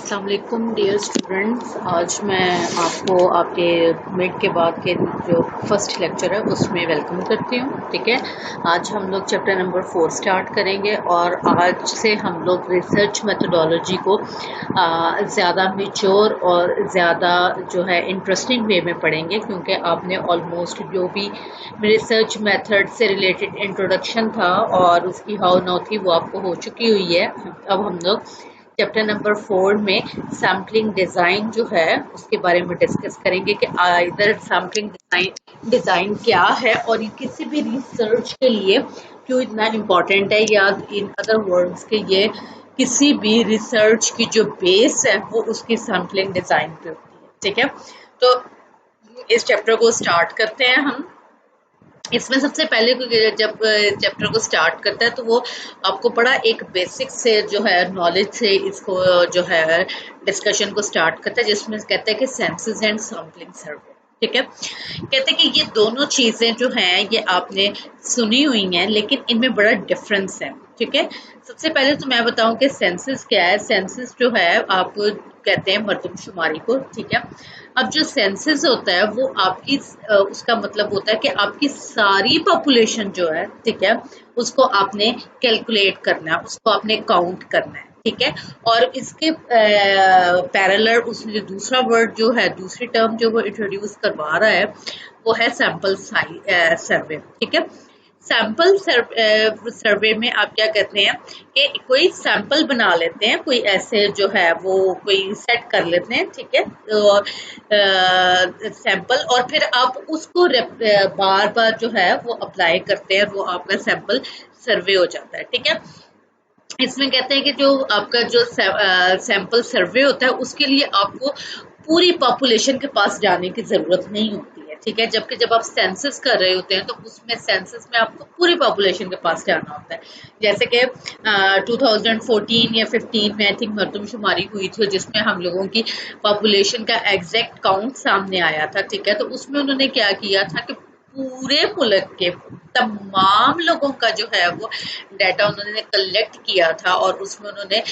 अस्सलाम वालेकुम dear students. आज मैं आपको आपके मिड के बाद के जो फर्स्ट लेक्चर है उसमें वेलकम करती हूँ। ठीक है, आज हम लोग चैप्टर नंबर 4 स्टार्ट करेंगे और आज से हम लोग रिसर्च मेथोडोलॉजी को ज़्यादा मैच्योर और ज़्यादा जो है इंटरेस्टिंग वे में पढ़ेंगे, क्योंकि आपने ऑलमोस्ट जो भी रिसर्च मेथड से रिलेटेड इंट्रोडक्शन था और उसकी हाउ नाउ थी वो आपको हो चुकी हुई है। अब हम लोग चैप्टर नंबर 4 में सैम्पलिंग डिज़ाइन जो है उसके बारे में डिस्कस करेंगे कि इधर सैम्पलिंग डिज़ाइन क्या है और ये किसी भी रिसर्च के लिए क्यों इतना इम्पोर्टेंट है, या इन अदर वर्ड्स के ये किसी भी रिसर्च की जो बेस है वो उसकी सैम्पलिंग डिज़ाइन पे होती है। ठीक है, तो इस चैप्टर को स्टार्ट करते हैं हम। इसमें सबसे पहले जब चैप्टर को स्टार्ट करता है तो वो आपको बड़ा एक बेसिक से जो है नॉलेज से इसको जो है डिस्कशन को स्टार्ट करता है, जिसमें कहते हैं कि सेंसस एंड सैम्पलिंग सर्वे। ठीक है, कहते हैं कि ये दोनों चीज़ें जो हैं ये आपने सुनी हुई हैं, लेकिन इनमें बड़ा डिफरेंस है। ठीक है, सबसे पहले तो मैं बताऊं कि सेंसस क्या है। सेंसस जो है आप कहते हैं मरदमशुमारी को। ठीक है, अब जो सेंसस होता है वो आपकी उसका मतलब होता है कि आपकी सारी पॉपुलेशन जो है, ठीक है, उसको आपने कैलकुलेट करना है, उसको आपने काउंट करना है। ठीक है, और इसके पैरेलल उसमें दूसरा वर्ड जो है, दूसरी टर्म जो वो इंट्रोड्यूस करवा रहा है वो है सैंपल सर्वे। ठीक है, सैंपल सर्वे में आप क्या कहते हैं कि कोई सैंपल बना लेते हैं, कोई ऐसे जो है वो कोई सेट कर लेते हैं। ठीक है, तो सैंपल, और फिर आप उसको बार बार जो है वो अप्लाई करते हैं, वो आपका सैंपल सर्वे हो जाता है। ठीक है, इसमें कहते हैं कि जो आपका जो सैंपल सर्वे होता है उसके लिए आपको पूरी पॉपुलेशन के पास जाने की जरूरत नहीं होती है। ठीक है, जबकि जब आप सेंसस कर रहे होते हैं तो उसमें सेंसस में आपको पूरी पॉपुलेशन के पास जाना होता है। जैसे कि 2014 या 15 में आई थिंक मरदमशुमारी हुई थी, जिसमें हम लोगों की पॉपुलेशन का एग्जैक्ट काउंट सामने आया था। ठीक है, तो उसमें उन्होंने क्या किया था कि पूरे मुल्क के तमाम लोगों का जो है वो डाटा उन्होंने कलेक्ट किया था और उसमें उन्होंने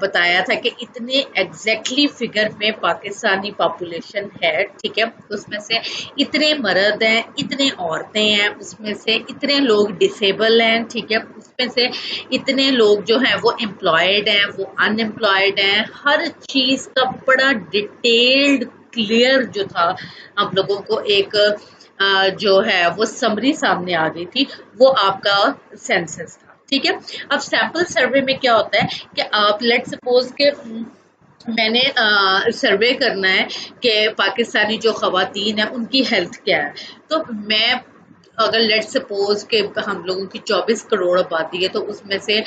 बताया था कि इतने एग्जैक्टली फिगर में पाकिस्तानी पॉपुलेशन है। ठीक है, उसमें से इतने मर्द हैं, इतने औरतें हैं, उसमें से इतने लोग डिसेबल हैं। ठीक है, उसमें से इतने लोग जो हैं वो एम्प्लॉयड हैं, वो अनएम्प्लॉयड हैं। हर चीज़ का बड़ा डिटेल्ड क्लियर जो था हम लोगों को एक जो है वो समरी सामने आ गई थी, वो आपका सेंसस था। ठीक है, अब सैंपल सर्वे में क्या होता है कि आप लेट सपोज के मैंने सर्वे करना है कि पाकिस्तानी जो खवातीन है उनकी हेल्थ क्या है। तो मैं अगर लेट सपोज के हम लोगों की 24 करोड़ आबादी है तो उसमें से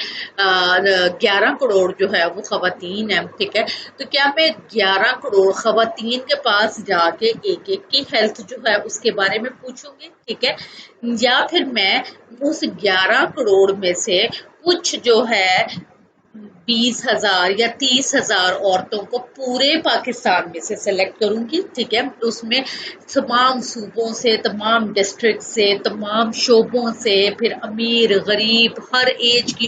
11 करोड़ जो है वो खवातीन है। ठीक है, तो क्या मैं 11 करोड़ खवातीन के पास जाके एक एक की हेल्थ जो है उसके बारे में पूछूंगी? ठीक है, या फिर मैं उस 11 करोड़ में से कुछ जो है 20,000 या 30,000 औरतों को पूरे पाकिस्तान में से सेलेक्ट करूंगी? ठीक है, उसमें तमाम सूबों से, तमाम डिस्ट्रिक्ट से, तमाम शोबों से, फिर अमीर गरीब हर एज की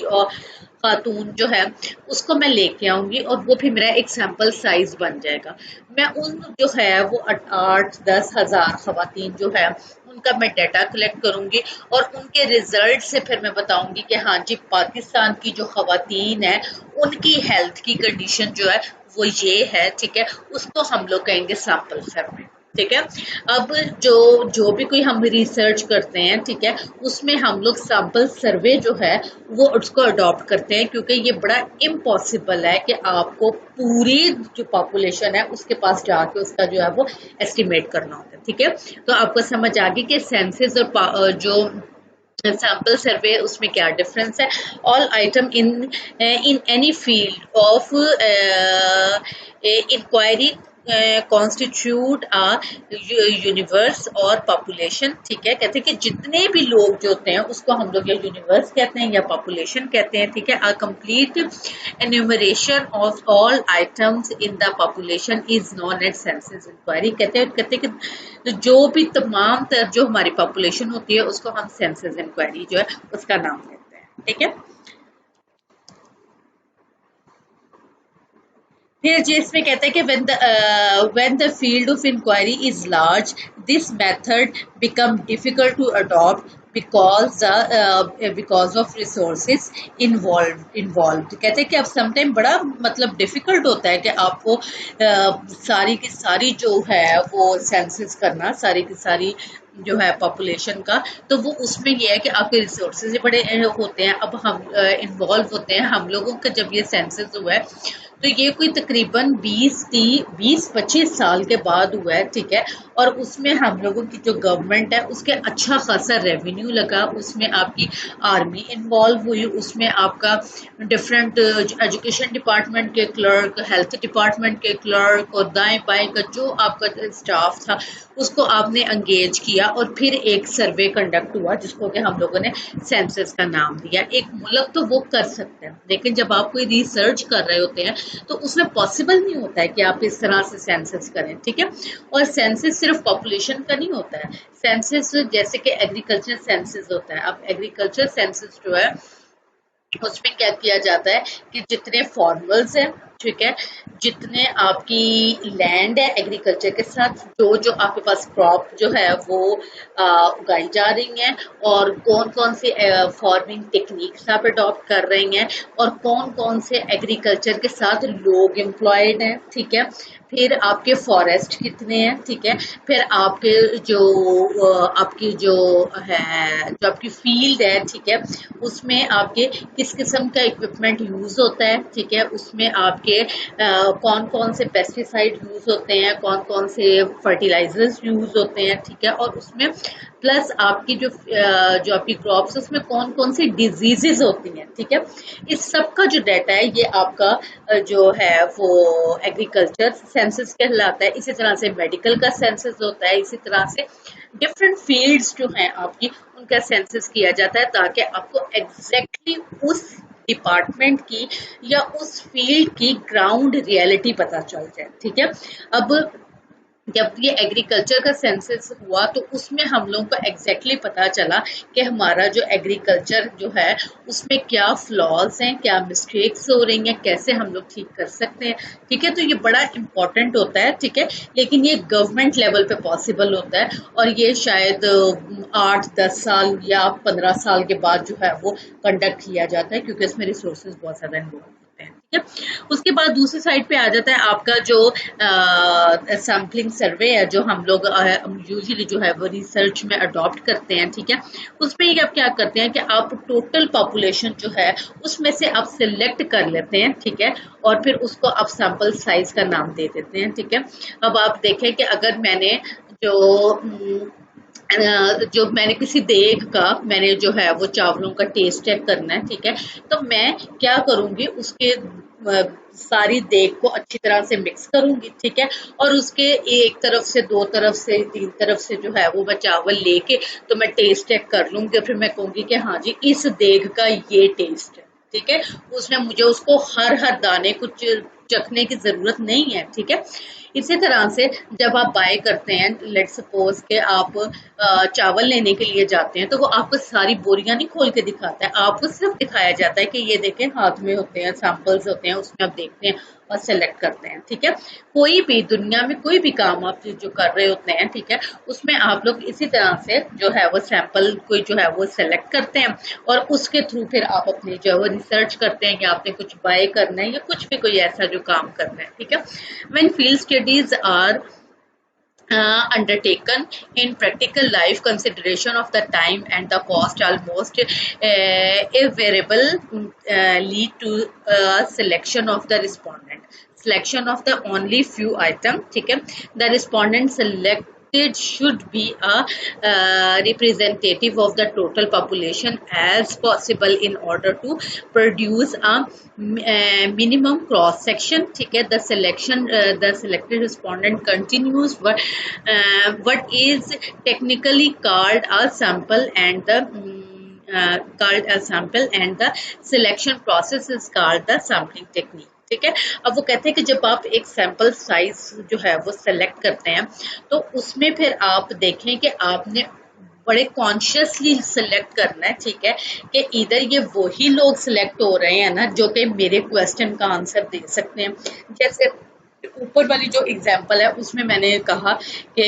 खातून जो है उसको मैं लेके आऊंगी और वो फिर मेरा एक सैंपल साइज बन जाएगा। मैं उन जो है वो 8-10 हज़ार खवातीन जो है उनका मैं डाटा कलेक्ट करूंगी और उनके रिजल्ट से फिर मैं बताऊंगी कि हाँ जी, पाकिस्तान की जो खवातीन है उनकी हेल्थ की कंडीशन जो है वो ये है। ठीक है, उसको हम लोग कहेंगे सैंपल सर्वे। ठीक है, अब जो भी कोई हम रिसर्च करते हैं, ठीक है, उसमें हम लोग सैंपल सर्वे जो है वो उसको अडॉप्ट करते हैं, क्योंकि ये बड़ा इम्पॉसिबल है कि आपको पूरी जो पॉपुलेशन है उसके पास जाके उसका जो है वो एस्टिमेट करना होता है। ठीक है, तो आपको समझ आ गई कि सेंसस और जो सैंपल सर्वे उसमें क्या डिफरेंस है। All item in any field of inquiry constitute a universe और पॉपुलेशन। ठीक है, कहते हैं कि जितने भी लोग जो होते हैं उसको हम लोग या यूनिवर्स कहते हैं या पॉपुलेशन कहते हैं। ठीक है, a complete enumeration of all items in the population is known as census inquiry. कहते हैं कि जो भी तमाम तर जो हमारी पॉपुलेशन होती है उसको हम सेंसस इंक्वायरी जो है उसका नाम देते हैं। ठीक है, फिर जी इसमें कहते हैं कि when the field of inquiry is large, this method become difficult to adopt because of resources involved. कहते हैं कि अब समटाइम बड़ा मतलब डिफिकल्ट होता है कि आपको सारी की सारी जो है वो सेंसस करना, सारी की सारी जो है पॉपुलेशन का, तो वो उसमें ये है कि आपके रिसोर्सेज बड़े होते हैं। अब हम इन्वॉल्व होते हैं, हम लोगों का जब ये सेंसस हुआ है तो ये कोई तकरीबन 20-25 साल के बाद हुआ है, ठीक है। और उसमें हम लोगों की जो गवर्नमेंट है उसके अच्छा खासा रेवेन्यू लगा, उसमें आपकी आर्मी इन्वॉल्व हुई, उसमें आपका डिफरेंट एजुकेशन डिपार्टमेंट के क्लर्क, हेल्थ डिपार्टमेंट के क्लर्क और दाएं बाएं का जो आपका स्टाफ था उसको आपने एंगेज किया और फिर एक सर्वे कंडक्ट हुआ जिसको कि हम लोगों ने सेंसस का नाम दिया। एक मुल्क तो वो कर सकते हैं, लेकिन जब आप कोई रिसर्च कर रहे होते हैं तो उसमें पॉसिबल नहीं होता है कि आप इस तरह से सेंसस करें, ठीक है। और सेंसस सिर्फ पॉपुलेशन का नहीं होता है, सेंसस जैसे कि एग्रीकल्चर सेंसस होता है। अब एग्रीकल्चर सेंसस जो है उसमें क्या किया जाता है कि जितने फॉर्मर्स हैं, ठीक है, जितने आपकी लैंड है एग्रीकल्चर के साथ, जो जो आपके पास क्रॉप जो है वो उगाई जा रही हैं, और कौन कौन से फार्मिंग टेक्निक्स आप अडॉप्ट कर रही हैं, और कौन कौन से एग्रीकल्चर के साथ लोग एम्प्लॉयड हैं, ठीक है। फिर आपके फॉरेस्ट कितने हैं, ठीक है। फिर आपके जो आपकी जो है जो आपकी फील्ड है, ठीक है, उसमें आपके किस किस्म का इक्विपमेंट यूज होता है, ठीक है। उसमें आपके कौन कौन से पेस्टिसाइड यूज होते हैं, कौन कौन से फर्टिलाइजर्स यूज होते हैं, ठीक है। और उसमें प्लस आपकी जो आपकी क्रॉप्स उसमें कौन कौन सी डिजीजेस होती हैं, ठीक है। इस सब का जो डाटा है ये आपका जो है वो एग्रीकल्चर सेंसस कहलाता है। इसी तरह से मेडिकल का सेंसस होता है, इसी तरह से डिफरेंट फील्ड्स जो हैं आपकी उनका सेंसस किया जाता है ताकि आपको एग्जैक्टली उस डिपार्टमेंट की या उस फील्ड की ग्राउंड रियलिटी पता चल जाए, ठीक है। अब जब ये एग्रीकल्चर का सेंसस हुआ तो उसमें हम लोगों को एग्जैक्टली पता चला कि हमारा जो एग्रीकल्चर जो है उसमें क्या फ्लॉज हैं, क्या मिस्टेक्स हो रही हैं, कैसे हम लोग ठीक कर सकते हैं, ठीक है। तो ये बड़ा इम्पोर्टेंट होता है, ठीक है, लेकिन ये गवर्नमेंट लेवल पे पॉसिबल होता है और ये शायद 8-10 साल या 15 साल के बाद जो है वो कंडक्ट किया जाता है, क्योंकि इसमें रिसोर्सेज बहुत ज़्यादा इन्वॉल्व होते हैं, ठीक है। उसके बाद दूसरी साइड पे आ जाता है आपका जो सैम्पलिंग सर्वे है, जो हम लोग यूजुअली जो है वो रिसर्च में अडॉप्ट करते हैं, ठीक है। उसमें आप क्या करते हैं कि आप टोटल पॉपुलेशन जो है उसमें से आप सिलेक्ट कर लेते हैं, ठीक है, और फिर उसको आप सैंपल साइज का नाम दे देते हैं, ठीक है। अब आप देखें कि अगर मैंने जो मैंने किसी देग का मैंने जो है वो चावलों का टेस्ट चेक करना है, ठीक है, तो मैं क्या करूंगी, उसके सारी देग को अच्छी तरह से मिक्स करूंगी, ठीक है, और उसके एक तरफ से, दो तरफ से, तीन तरफ से जो है वो मैं चावल लेके तो मैं टेस्ट चेक कर लूंगी, फिर मैं कहूंगी कि हाँ जी इस देग का ये टेस्ट है, ठीक है। उसमें मुझे उसको हर दाने कुछ चखने की जरूरत नहीं है, ठीक है। इसी तरह से जब आप बाय करते हैं, लेट सपोज के आप चावल लेने के लिए जाते हैं तो वो आपको सारी बोरियां नहीं खोल के दिखाता है, आपको सिर्फ दिखाया जाता है कि ये देखें हाथ में होते हैं, सैंपल्स होते हैं, उसमें आप देखते हैं और सेलेक्ट करते हैं, ठीक है। कोई भी दुनिया में कोई भी काम आप जो कर रहे होते हैं, ठीक है, उसमें आप लोग इसी तरह से जो है वो सैंपल कोई जो है वो सेलेक्ट करते हैं और उसके थ्रू फिर आप अपनी जो है वो रिसर्च करते हैं कि आपने कुछ बाय करना है या कुछ भी कोई ऐसा जो काम करना है, ठीक है। When field studies are undertaken in practical life, consideration of the time and the cost almost invariable lead to selection of the respondent, selection of the only few item, ठीक है। The respondent selected should be a representative of the total population as possible in order to produce a minimum cross section, ठीक है। The selection the selected respondent continues what is technically called a sample and the selection process is called the sampling technique, ठीक है। अब वो कहते हैं कि जब आप एक सैंपल साइज जो है वो सेलेक्ट करते हैं तो उसमें फिर आप देखें कि आपने बड़े कॉन्शियसली सिलेक्ट करना है, ठीक है, कि इधर ये वही लोग सिलेक्ट हो रहे हैं ना जो कि मेरे क्वेश्चन का आंसर दे सकते हैं। जैसे ऊपर वाली जो एग्जांपल है उसमें मैंने कहा कि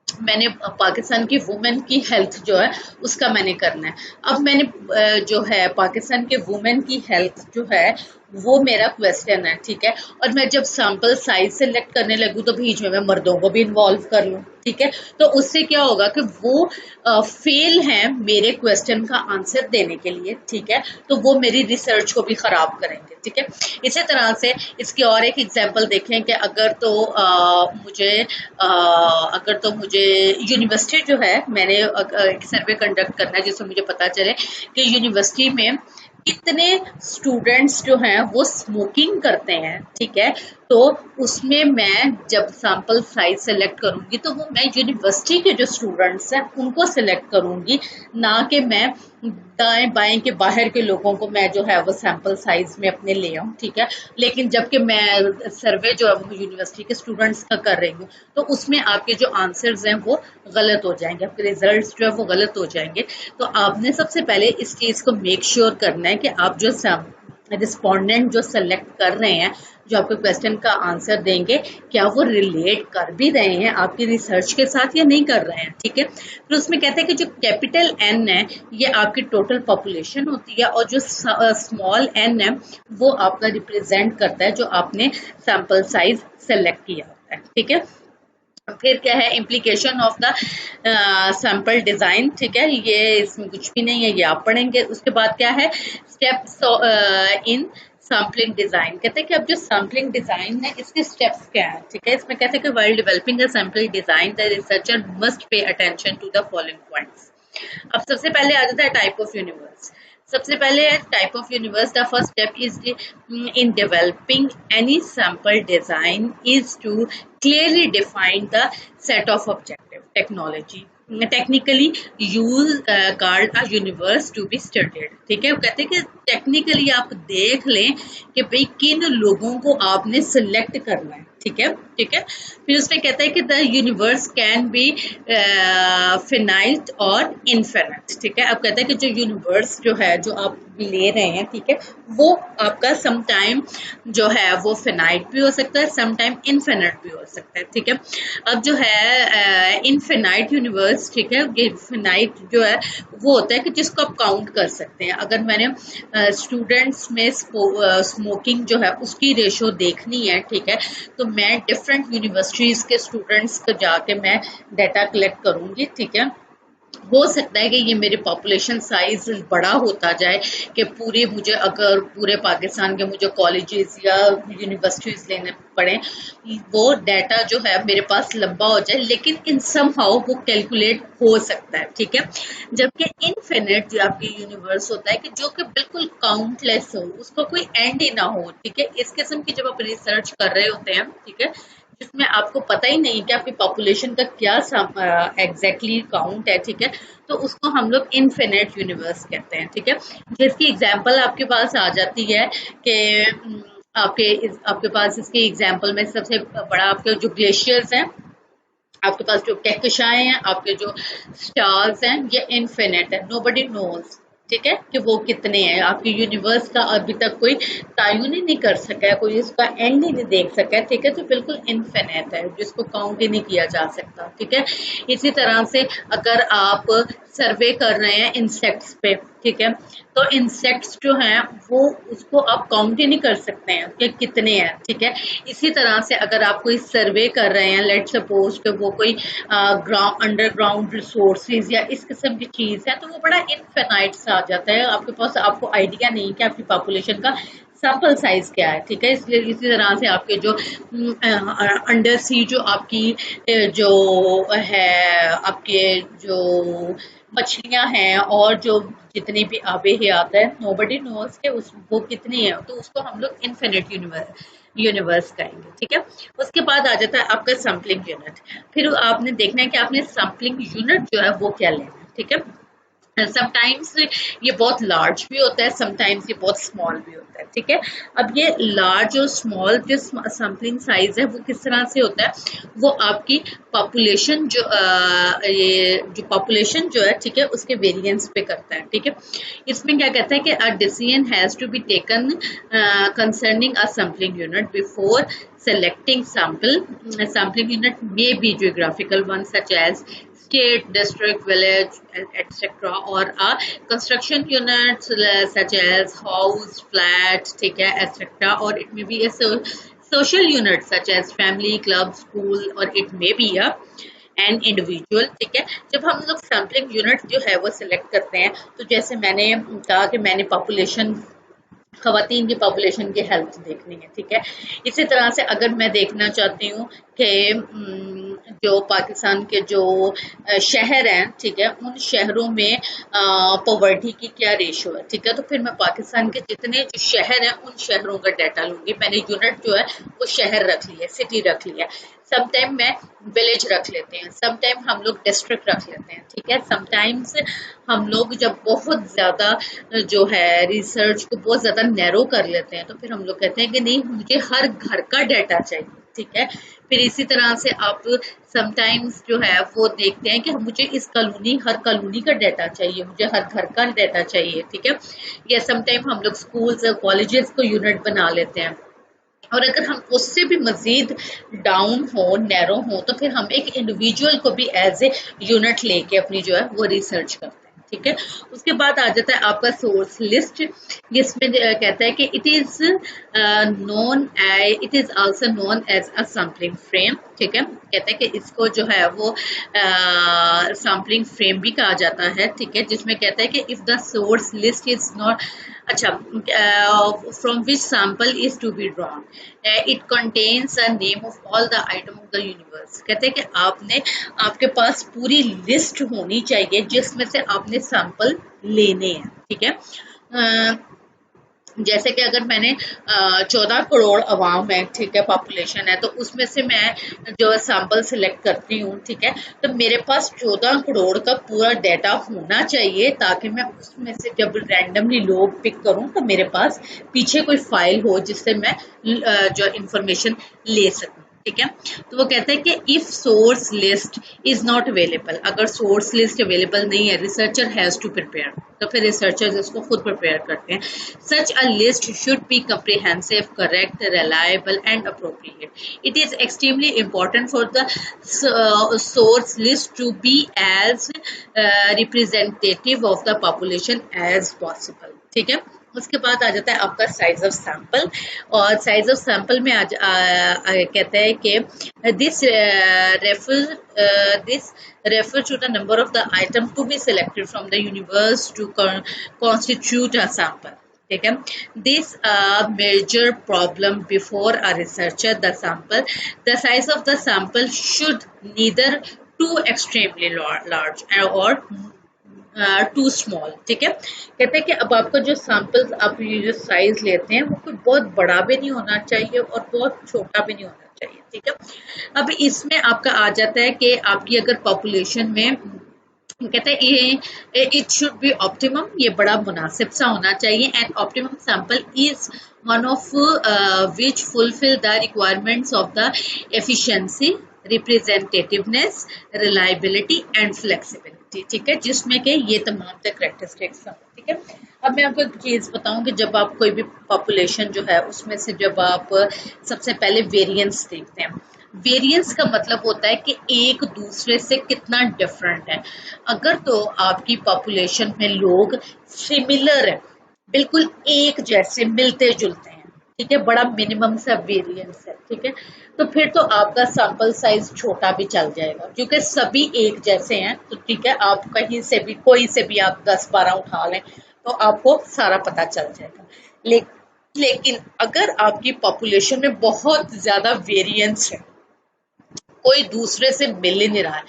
मैंने पाकिस्तान की वुमेन की हेल्थ जो है उसका मैंने करना है। अब मैंने जो है पाकिस्तान के वुमेन की हेल्थ जो है वो मेरा क्वेश्चन है, ठीक है, और मैं जब सैंपल साइज सेलेक्ट करने लगूँ तो बीच में मैं मर्दों को भी इन्वॉल्व कर लूँ, ठीक है, तो उससे क्या होगा कि वो फेल हैं मेरे क्वेश्चन का आंसर देने के लिए, ठीक है, तो वो मेरी रिसर्च को भी खराब करेंगे, ठीक है। इसी तरह से इसकी और एक एग्जांपल देखें कि अगर तो मुझे यूनिवर्सिटी जो है मैंने एक सर्वे कंडक्ट करना है जिससे मुझे पता चले कि यूनिवर्सिटी में कितने स्टूडेंट्स जो हैं वो स्मोकिंग करते हैं, ठीक है, तो उसमें मैं जब सैंपल साइज सेलेक्ट करूंगी तो वो मैं यूनिवर्सिटी के जो स्टूडेंट्स हैं उनको सेलेक्ट करूंगी, ना कि मैं दाएं बाएं के बाहर के लोगों को मैं जो है वो सैंपल साइज में अपने ले आऊं, ठीक है। लेकिन जबकि मैं सर्वे जो है वो यूनिवर्सिटी के स्टूडेंट्स का कर रही हूँ तो उसमें आपके जो आंसर्स हैं वो गलत हो जाएंगे, आपके रिजल्ट्स जो है वो गलत हो जाएंगे। तो आपने सबसे पहले इस चीज को मेक श्योर करना है कि आप जो रिस्पोंडेंट जो सेलेक्ट कर रहे हैं जो आपके क्वेश्चन का आंसर देंगे क्या वो रिलेट कर भी रहे हैं आपकी रिसर्च के साथ या नहीं कर रहे हैं, ठीक है। फिर उसमें कहते हैं कि जो कैपिटल एन है ये आपकी टोटल पॉपुलेशन होती है और जो स्मॉल एन है वो आपका रिप्रेजेंट करता है जो आपने सैंपल साइज सेलेक्ट किया होता है, ठीक है। फिर क्या है implication of the sample design, ठीक है, ये इसमें कुछ भी नहीं है, ये आप पढ़ेंगे। उसके बाद क्या है स्टेप्स इन सैम्पलिंग डिजाइन, कहते हैं कि अब जो सैम्पलिंग डिजाइन है इसके स्टेप्स क्या है, ठीक है। इसमें कहते हैं कि while developing the sample design the researcher must pay attention to the following points. अब सबसे पहले आ जाता है टाइप ऑफ यूनिवर्स। सबसे पहले है type of universe. The first step is in developing any sample design is to clearly define the set of objective technology technically use called a universe to be studied, ठीक है। वो कहते हैं कि technically आप देख लें कि भाई किन लोगों को आपने सिलेक्ट करना है, ठीक है, ठीक है। फिर उसमें कहता है कि the universe can be finite और इनफिनिट, ठीक है। अब कहता है कि जो यूनिवर्स जो है जो आप ले रहे हैं, ठीक है, वो आपका सम टाइम जो है वो फिनाइट भी हो सकता है, सम टाइम इनफिनिट भी हो सकता है, ठीक है। अब जो है इनफिनाइट यूनिवर्स, ठीक है, ये फिनाइट जो है वो होता है कि जिसको आप काउंट कर सकते हैं। अगर मैंने स्टूडेंट्स में स्मोकिंग जो है उसकी रेशो देखनी है, ठीक है, तो मैं डिफरेंट यूनिवर्सिटीज के स्टूडेंट्स को जाके मैं डाटा कलेक्ट करूंगी, ठीक है। हो सकता है कि ये मेरे पॉपुलेशन साइज बड़ा होता जाए कि पूरे मुझे अगर पूरे पाकिस्तान के मुझे कॉलेजेस या यूनिवर्सिटीज लेने पड़े, वो डाटा जो है मेरे पास लंबा हो जाए, लेकिन इन सम हाउ वो कैलकुलेट हो सकता है, ठीक है। जबकि इनफिनिट जो आपकी यूनिवर्स होता है कि जो कि बिल्कुल काउंटलेस हो, उसका कोई एंड ही ना हो, ठीक है। इस किस्म की जब आप रिसर्च कर रहे होते हैं, ठीक है, जिसमें आपको पता ही नहीं कि आपकी पॉपुलेशन का क्या एग्जैक्टली काउंट है, ठीक है, तो उसको हम लोग इनफिनिट यूनिवर्स कहते हैं, ठीक है। जिसकी एग्जांपल आपके पास आ जाती है कि आपके पास इसकी एग्जांपल में सबसे बड़ा आपके जो ग्लेशियर्स हैं, आपके पास जो कहकशाएं हैं, आपके जो स्टार्स हैं, ये इनफिनिट है, नोबडी नोज, ठीक है, कि वो कितने हैं। आपकी यूनिवर्स का अभी तक कोई तयन ही नहीं कर सका है, कोई इसका एंड ही नहीं देख सका है, ठीक है, तो बिल्कुल इनफिनिट है जिसको काउंट ही नहीं किया जा सकता, ठीक है। इसी तरह से अगर आप सर्वे कर रहे हैं इंसेक्ट्स पे, ठीक है, तो इंसेक्ट्स जो हैं वो उसको आप काउंट ही नहीं कर सकते हैं कि कितने हैं, ठीक है। इसी तरह से अगर आप कोई सर्वे कर रहे हैं, लेट सपोज कि वो कोई अंडरग्राउंड रिसोर्सेज या इस किस्म की चीज है, तो वो बड़ा इनफिनाइट सा आ जाता है, आपके पास आपको आइडिया नहीं कि आपकी पॉपुलेशन का सैंपल साइज क्या है, ठीक है। इसलिए इसी तरह से आपके जो अंडर सी जो आपकी जो है आपके जो मछलियां हैं और जो जितनी भी आबे हयात है, नोबडी नोज के वो कितनी है, तो उसको हम लोग इनफिनिट यूनिवर्स कहेंगे, ठीक है। उसके बाद आ जाता है आपका सैम्पलिंग यूनिट। फिर आपने देखना है कि आपने सैम्पलिंग यूनिट जो है वो क्या लेना है, ठीक है। समटाइम्स ये बहुत लार्ज भी होता है, समटाइम्स ये बहुत स्मॉल भी होता है, ठीक है। अब ये लार्ज और स्मॉल जो सैम्पलिंग साइज है वो किस तरह से होता है, वो आपकी पॉपुलेशन ये जो पॉपुलेशन जो है, ठीक है, उसके वेरिएंस पे करता है, ठीक है। इसमें क्या कहता है कि a decision has to be taken concerning a sampling unit before selecting sampling unit may be geographical one such as state, district, village, etc. or a construction units such as house, flat, ठीक है, etc. or it may be a social unit such as family, club, school, or it may be a an individual, ठीक है। जब हम लोग sampling unit जो है वो सिलेक्ट करते हैं, तो जैसे मैंने कहा कि मैंने पॉपुलेशन, खवातीन की पॉपुलेशन की हेल्थ देखनी है, ठीक है। इसी तरह से अगर मैं देखना चाहती हूँ कि जो पाकिस्तान के जो शहर हैं, ठीक है, उन शहरों में पॉवर्टी की क्या रेशो है, ठीक है, तो फिर मैं पाकिस्तान के जितने जो शहर हैं उन शहरों का डाटा लूंगी। मैंने यूनिट जो है वो शहर रख लिया, सिटी रख लिया, समटाइम मैं विलेज रख लेते हैं, समटाइम हम लोग डिस्ट्रिक्ट रख लेते हैं, ठीक है। समटाइम्स हम लोग जब बहुत ज्यादा जो है रिसर्च को बहुत ज्यादा नैरो कर लेते हैं, तो फिर हम लोग कहते हैं कि नहीं, मुझे हर घर का डाटा चाहिए, ठीक है। फिर इसी तरह से आप समटाइम्स जो है वो देखते हैं कि मुझे इस कॉलोनी, हर कॉलोनी का डाटा चाहिए, मुझे हर घर का डाटा चाहिए, ठीक है। या समटाइम हम लोग स्कूल्स और कॉलेजेस को यूनिट बना लेते हैं, और अगर हम उससे भी मजीद डाउन हो, नैरो हो, तो फिर हम एक इंडिविजुअल को भी एज ए यूनिट लेके अपनी जो है वो रिसर्च करते हैं, ठीक है। उसके बाद आ जाता है आपका सोर्स लिस्ट, जिसमें कहता है कि it is also known as a sampling frame, ठीक है। कहते हैं कि इसको जो है वो सैम्पलिंग फ्रेम भी कहा जाता है, ठीक है, जिसमें कहता है कि if the source list is not, अच्छा, from which sample is to be drawn, it contains a name of all the item of the universe. कहते हैं कि आपके पास पूरी लिस्ट होनी चाहिए जिसमें से आपने सैंपल लेने हैं, ठीक है। जैसे कि अगर मैंने 14 करोड़ अवाम है, ठीक है, पॉपुलेशन है, तो उसमें से मैं जो सैंपल सिलेक्ट करती हूँ, ठीक है, तो मेरे पास 14 करोड़ का पूरा डाटा होना चाहिए, ताकि मैं उसमें से जब रैंडमली लोग पिक करूँ तो मेरे पास पीछे कोई फाइल हो जिससे मैं जो इंफॉर्मेशन ले सकूँ, ठीक है। तो वो कहते हैं कि if source list is not available, अगर सोर्स लिस्ट अवेलेबल नहीं है, रिसर्चर हैज टू प्रिपेयर, तो फिर रिसर्चर्स इसको खुद प्रिपेयर करते हैं। Such a list should be comprehensive, correct, reliable and appropriate. It is extremely important for the source list to be as representative of the population as possible, ठीक है। उसके बाद आ जाता है आपका साइज ऑफ सैंपल, और साइज ऑफ सैंपल में कहता है कि this refer to the number of the item to be selected from the universe to constitute a sample, ठीक है। This major problem before a researcher the sample, the size of the sample should neither too extremely large और too small, ठीक है। कहते हैं कि अब आपका जो सैंपल्स आप ये जो साइज लेते हैं वो कोई बहुत बड़ा भी नहीं होना चाहिए और बहुत छोटा भी नहीं होना चाहिए, ठीक है। अब इसमें आपका आ जाता है कि आपकी अगर पॉपुलेशन में, कहते हैं ये इट शुड बी ऑप्टिमम, ये बड़ा मुनासिब सा होना चाहिए, and optimum sample is one of which fulfil the requirements of the efficiency, representativeness, reliability and flexibility, ठीक है, जिसमें कि ये तमाम कैरेक्टरिस्टिक्स हैं, ठीक है। अब मैं आपको एक चीज बताऊं कि जब आप कोई भी पॉपुलेशन जो है उसमें से जब आप सबसे पहले वेरिएंस देखते हैं, वेरिएंस का मतलब होता है कि एक दूसरे से कितना डिफरेंट है। अगर तो आपकी पॉपुलेशन में लोग सिमिलर है, बिल्कुल एक जैसे मिलते जुलते हैं, ठीक है, बड़ा मिनिमम सा वेरिएंस है, ठीक है, तो फिर तो आपका सैंपल साइज छोटा भी चल जाएगा, क्योंकि सभी एक जैसे हैं, तो ठीक है, आप कहीं से भी कोई से भी आप 10-12 उठा लें तो आपको सारा पता चल जाएगा। लेकिन अगर आपकी पॉपुलेशन में बहुत ज्यादा वेरिएंस है, कोई दूसरे से मिल ही नहीं रहा है,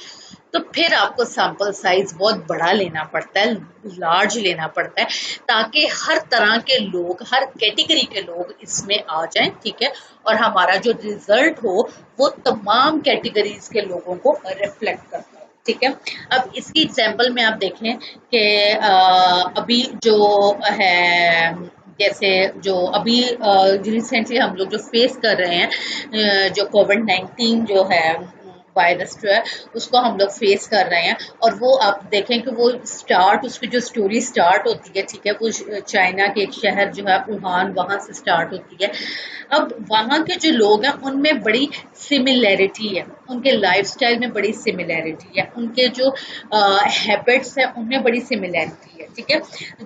तो फिर आपको सैंपल साइज बहुत बड़ा लेना पड़ता है, लार्ज लेना पड़ता है, ताकि हर तरह के लोग, हर कैटेगरी के लोग इसमें आ जाएं, ठीक है, और हमारा जो रिजल्ट हो वो तमाम कैटेगरीज के लोगों को रिफ्लेक्ट करता है, ठीक है। अब इसकी एग्जांपल में आप देखें कि अभी जो है, जैसे जो अभी रिसेंटली हम लोग जो फेस कर रहे हैं, जो कोविड-19 जो है वायरस जो है, उसको हम लोग फेस कर रहे हैं। और वो आप देखें कि वो स्टार्ट, उसकी जो स्टोरी स्टार्ट होती है, ठीक है, वो चाइना के एक शहर जो है वुहान, वहां से स्टार्ट होती है। अब वहाँ के जो लोग हैं उनमें बड़ी सिमिलैरिटी है, उनके लाइफस्टाइल में बड़ी सिमिलैरिटी है, उनके जो हैबिट्स हैं उनमें बड़ी सिमिलैरिटी है, ठीक है,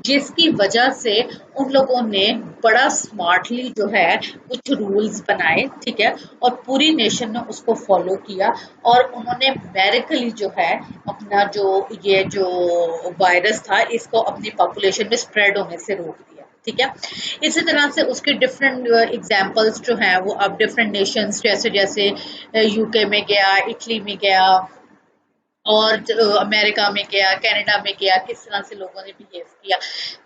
जिसकी वजह से उन लोगों ने बड़ा स्मार्टली जो है कुछ रूल्स बनाए, ठीक है, और पूरी नेशन ने उसको फॉलो किया। और उन्होंने मैरिकली जो है अपना जो ये जो वायरस था इसको अपनी पॉपुलेशन में स्प्रेड होने से रोक दिया, ठीक है। इसी तरह से उसके डिफरेंट एग्जांपल्स जो हैं वो अब डिफरेंट नेशंस, जैसे जैसे यूके में गया, इटली में गया, और अमेरिका में गया, कनाडा में गया, किस तरह से लोगों ने बिहेव किया।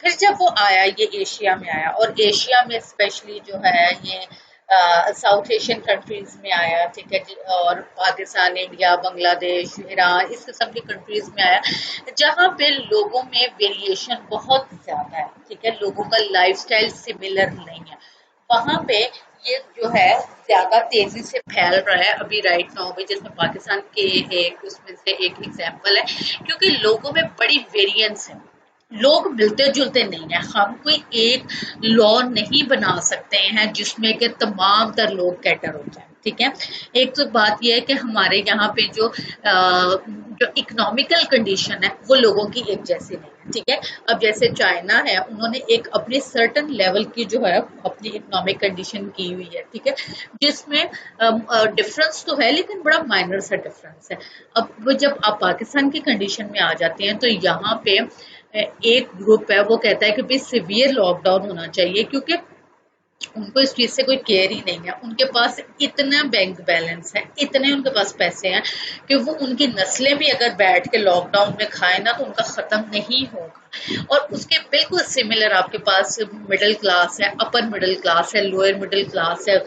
फिर जब वो आया, ये एशिया में आया, और एशिया में स्पेशली जो है ये साउथ एशियन कंट्रीज में आया, ठीक है, और पाकिस्तान, इंडिया, बांग्लादेश, ईरान, इस किस्म की कंट्रीज में आया, जहाँ पे लोगों में वेरिएशन बहुत ज्यादा है, ठीक है, लोगों का लाइफस्टाइल सिमिलर नहीं है। वहां पे ये जो है ज्यादा तेजी से फैल रहा है अभी राइट नाउ में, जिसमें पाकिस्तान के एक उसमें से एक एग्जांपल है, क्योंकि लोगों में बड़ी वेरिएंस है, लोग मिलते जुलते नहीं है। हम कोई एक लॉ नहीं बना सकते हैं जिसमें कि तमाम तर लोग कैटर हो जाए, ठीक है। एक तो बात यह है कि हमारे यहाँ पे जो इकोनॉमिकल कंडीशन है वो लोगों की एक जैसी नहीं है, ठीक है। अब जैसे चाइना है, उन्होंने एक अपने सर्टन लेवल की जो है अपनी इकोनॉमिक कंडीशन की हुई है, ठीक है, जिसमें डिफरेंस तो है लेकिन बड़ा माइनर सा डिफरेंस है। अब वो जब आप पाकिस्तान की कंडीशन में आ जाते हैं तो यहाँ पे एक ग्रुप है वो कहता है कि भाई सिवियर लॉकडाउन होना चाहिए, क्योंकि उनको इस चीज से कोई केयर ही नहीं है। उनके पास इतना बैंक बैलेंस है, इतने उनके पास पैसे हैं कि वो उनकी नस्लें भी अगर बैठ के लॉकडाउन में खाए ना तो उनका खत्म नहीं होगा। और उसके बिल्कुल सिमिलर आपके पास मिडिल क्लास है, अपर मिडिल क्लास है, लोअर मिडिल क्लास है,